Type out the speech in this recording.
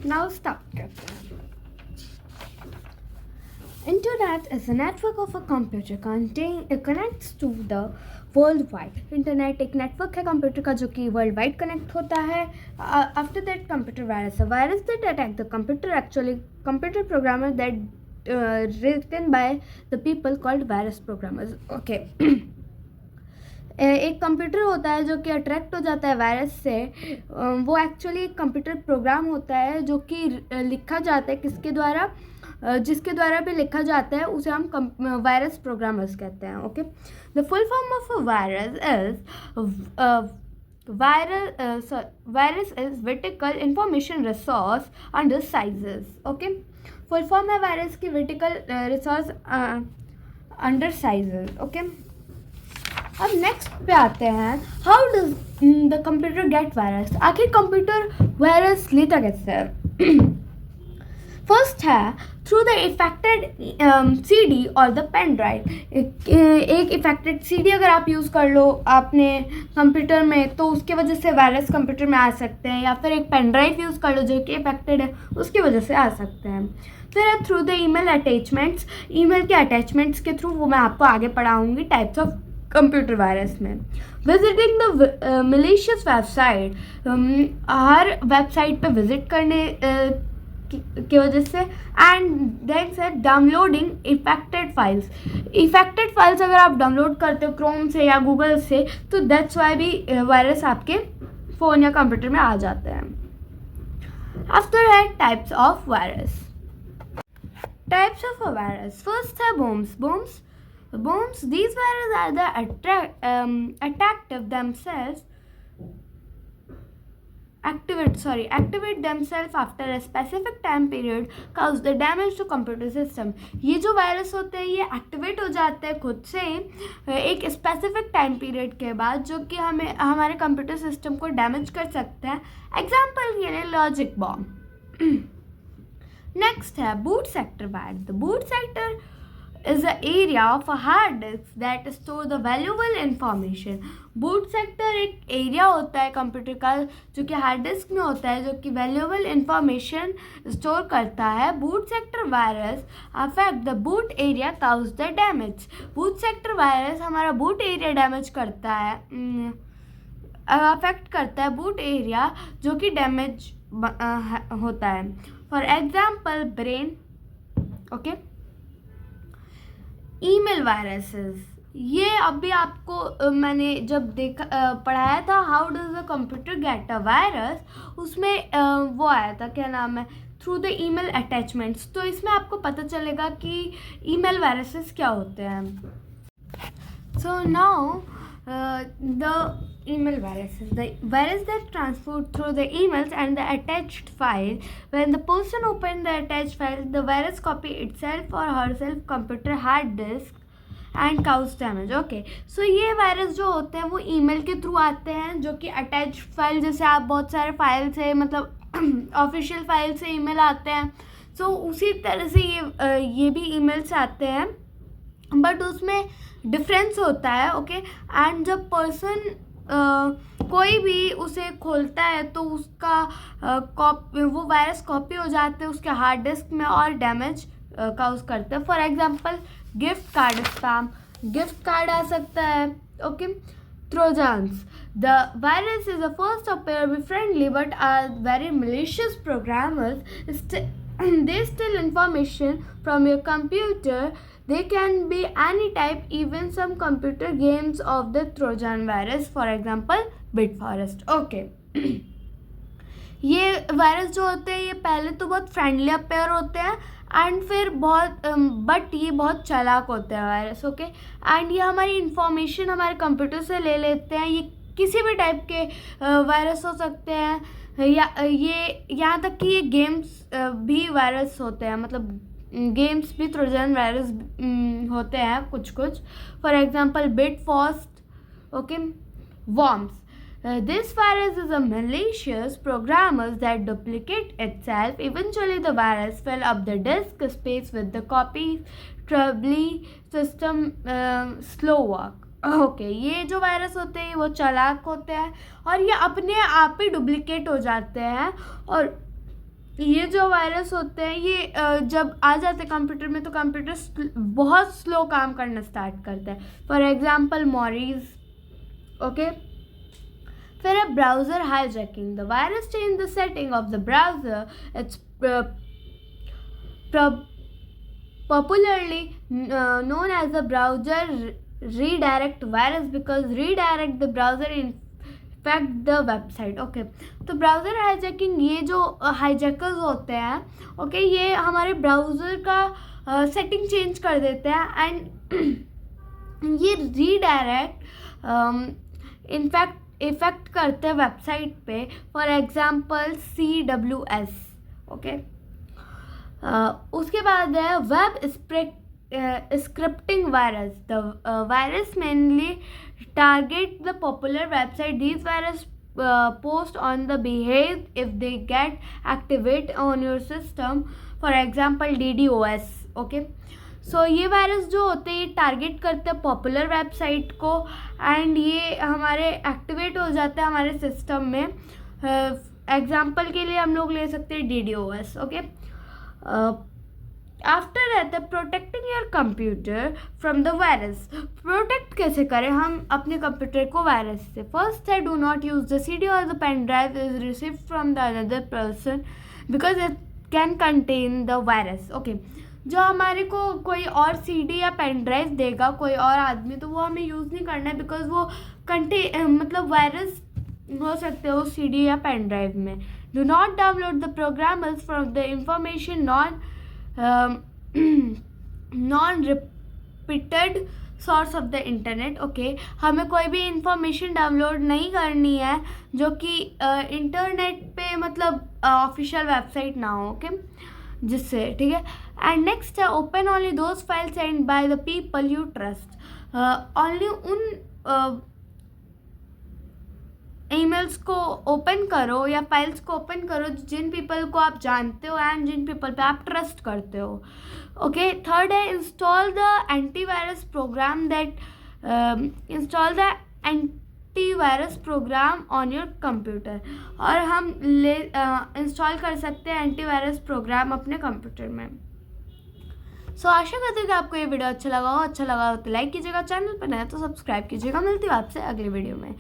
Now start करते हैं. Internet is a network of a computer connects to the world wide. Internet एक network है computer का जो कि वर्ल्ड वाइड कनेक्ट होता है. After that computer virus that attack the computer actually computer programmer that written by the people called virus programmers. Okay. एक computer होता है जो कि अट्रैक्ट हो जाता है वायरस से. वो एक्चुअली एक कंप्यूटर प्रोग्राम होता है जो कि लिखा जाता है किसके द्वारा, जिसके द्वारा भी लिखा जाता है उसे हम वायरस प्रोग्रामर्स कहते हैं. Okay. The full form of a virus is vertical information resource under sizes. Okay. Full form है वायरस की vertical resource under sizes. Okay. अब नेक्स्ट पे आते हैं, how does the computer get virus. आखिर computer virus लेता कैसे है. फर्स्ट है थ्रू द इफेक्टेड CD और द पेन ड्राइव. एक इफेक्टेड CD अगर आप यूज़ कर लो आपने कंप्यूटर में तो उसकी वजह से वायरस कंप्यूटर में आ सकते हैं, या फिर एक पेन ड्राइव यूज़ कर लो जो कि इफेक्टेड है उसकी वजह से आ सकते हैं. फिर है through the email attachments. Email के अटैचमेंट्स के थ्रू, वो मैं आपको आगे पढ़ाऊँगी टाइप्स ऑफ कंप्यूटर वायरस में. Visiting the malicious website. Her website पे विजिट करने की वजह से. एंड देन से downloading affected files. Affected files अगर आप डाउनलोड करते हो क्रोम से या गूगल से तो दैट्स वाई भी वायरस आपके फ़ोन या कंप्यूटर में आ जाते हैं. आफ्टर है types of virus. Types of a virus. First है Bombs. These viruses are the activate themselves after a specific time period, cause the damage to computer system. ये जो वायरस होते हैं ये एक्टिवेट हो जाते हैं खुद से एक स्पेसिफिक टाइम पीरियड के बाद, जो कि हमें हमारे कंप्यूटर सिस्टम को डैमेज कर सकते हैं. एग्जाम्पल ये लॉजिक बॉम्ब. नेक्स्ट है boot sector virus. The boot sector is the area of a hard disk that store the valuable information. Boot sector एक एरिया होता है कंप्यूटर का जो कि हार्ड डिस्क में होता है, जो कि वैल्यूएबल इंफॉर्मेशन स्टोर करता है. Boot sector virus affect the boot area cause the damage. Boot sector virus हमारा बूट एरिया डैमेज करता है, अफेक्ट करता है बूट एरिया जो कि डैमेज होता है. For example brain. Okay. Email viruses. ये अभी आपको मैंने जब पढ़ाया था how does the computer get a virus, उसमें वो आया था क्या नाम है, थ्रू द ईमेल अटैचमेंट्स. तो इसमें आपको पता चलेगा कि ईमेल वायरसेस क्या होते हैं. So now the email viruses. The virus that transport through the emails and the attached file. When the person opens the attached file, the virus copy itself or herself computer hard disk and cause damage. Okay. So ये virus जो होते हैं वो email के through आते हैं, जो कि अटैच्ड फाइल, जैसे आप बहुत सारे फाइल से मतलब ऑफिशियल फाइल से ईमेल आते हैं, सो उसी तरह से ये भी ईमेल से आते हैं, बट उसमें डिफरेंस होता है. ओके. एंड जब पर्सन कोई भी उसे खोलता है तो उसका वो वायरस कॉपी हो जाते हैं उसके हार्ड डिस्क में और डैमेज काउज करते हैं. For example gift card spam. Gift card आ सकता है. Okay. Trojans. The virus is the first to appear be friendly but are very malicious programmers. They steal information from your computer. They can be any type, even some computer games of the Trojan virus, for example Bitforest. Okay. ये virus जो होते हैं ये पहले तो बहुत friendly appear होते हैं एंड फिर बहुत बट ये बहुत चालाक होते हैं वायरस. ओके. एंड ये हमारी इंफॉर्मेशन हमारे कंप्यूटर से ले लेते हैं. ये किसी भी टाइप के वायरस हो सकते हैं, या ये यहाँ तक कि ये गेम्स भी वायरस होते हैं, मतलब गेम्स भी ट्रोजन वायरस होते हैं कुछ. For example Bitfrost. Okay. Worms. This virus is a malicious programmers that duplicate itself. Eventually the virus fill up the disk space with the copy, trebly system slow work. Okay. ये जो virus होते हैं वो चालाक होते हैं और ये अपने आप ही डुप्लीकेट हो जाते हैं और ये जो वायरस होते हैं ये जब आ जाते हैं कंप्यूटर में तो कंप्यूटर बहुत स्लो काम करना स्टार्ट करता है। For example Morris, okay. फिर है browser hijacking. The virus change the setting of the browser. It's popularly known as the browser redirect virus because redirect the browser infect the website, okay. तो browser hijacking, ये जो hijackers होते हैं, okay, ये हमारे browser का setting change कर देते हैं एंड ये रीडायरेक्ट इफेक्ट करते हैं वेबसाइट पे। For example CWS, okay. उसके बाद है web scripting virus. The virus mainly target the popular website. These virus post on the behave if they get activate on your system. For example DDoS, okay. सो ये virus जो होते हैं ये target करते हैं पॉपुलर वेबसाइट को and ये हमारे एक्टिवेट हो जाते हैं हमारे सिस्टम में। एग्जांपल के लिए हम लोग ले सकते हैं DDoS, okay. After that protecting your computer from the virus. Protect कैसे करें हम अपने कंप्यूटर को वायरस से? फर्स्ट है do not use the CD और the pen drive is receive from the another person because it can contain the virus, okay. जो हमारे को कोई और CD या पेन ड्राइव देगा कोई और आदमी, तो वो हमें यूज़ नहीं करना है बिकॉज वो मतलब वायरस हो सकते हो CD या पेन ड्राइव में। Do not download the programmes from the information non repeated source of the internet, okay. हमें कोई भी इंफॉर्मेशन डाउनलोड नहीं करनी है जो कि इंटरनेट पे मतलब ऑफिशियल वेबसाइट ना हो, ओके, जिससे, ठीक है। एंड नेक्स्ट है open only those files send by the people you trust. Only उन ईमेल्स को ओपन करो या फाइल्स को ओपन करो जिन पीपल को आप जानते हो एंड जिन पीपल पे आप ट्रस्ट करते हो, ओके। थर्ड है install the antivirus program that install the antivirus program on your computer. और हम इंस्टॉल कर सकते हैं एंटीवायरस प्रोग्राम अपने कंप्यूटर में। सो आशा करती हूँ कि आपको ये वीडियो अच्छा लगा हो तो लाइक कीजिएगा, चैनल पर नया तो सब्सक्राइब कीजिएगा। मिलती हूँ आपसे अगले वीडियो में।